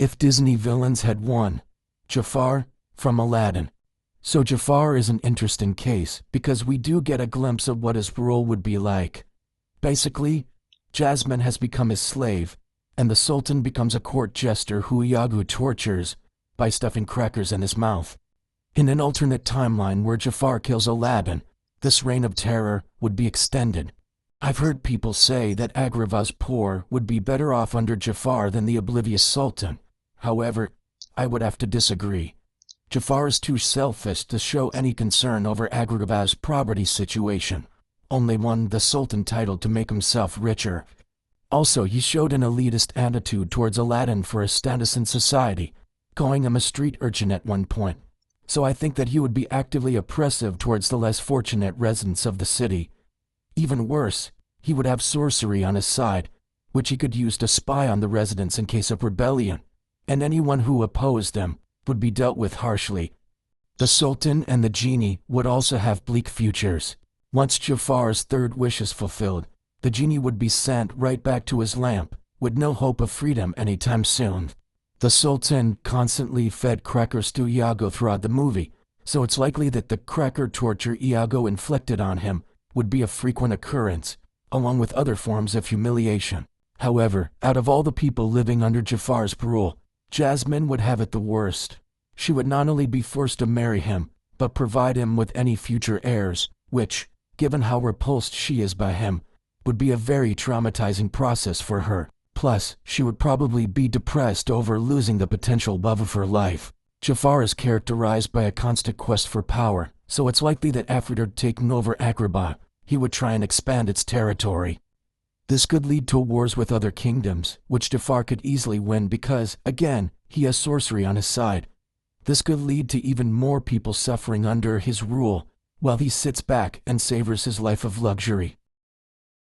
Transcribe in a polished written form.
if Disney villains had won. Jafar, from Aladdin. So Jafar is an interesting case, because we do get a glimpse of what his role would be like. Basically, Jasmine has become his slave, and the Sultan becomes a court jester who Iago tortures by stuffing crackers in his mouth. In an alternate timeline where Jafar kills Aladdin, this reign of terror would be extended. I've heard people say that Agrava's poor would be better off under Jafar than the oblivious Sultan. However, I would have to disagree. Jafar is too selfish to show any concern over Agrava's poverty situation, only won the Sultan title to make himself richer. Also, he showed an elitist attitude towards Aladdin for his status in society, calling him a street urchin at one point. So I think that he would be actively oppressive towards the less fortunate residents of the city. Even worse, he would have sorcery on his side, which he could use to spy on the residents in case of rebellion, and anyone who opposed them would be dealt with harshly. The Sultan and the genie would also have bleak futures. Once Jafar's third wish is fulfilled, the genie would be sent right back to his lamp, with no hope of freedom anytime soon. The Sultan constantly fed crackers to Iago throughout the movie, so it's likely that the cracker torture Iago inflicted on him would be a frequent occurrence, along with other forms of humiliation. However, out of all the people living under Jafar's rule, Jasmine would have it the worst. She would not only be forced to marry him, but provide him with any future heirs, which, given how repulsed she is by him, would be a very traumatizing process for her. Plus, she would probably be depressed over losing the potential love of her life. Jafar is characterized by a constant quest for power, so it's likely that after taking over Agrabah, he would try and expand its territory. This could lead to wars with other kingdoms, which Jafar could easily win because, again, he has sorcery on his side. This could lead to even more people suffering under his rule, while he sits back and savors his life of luxury.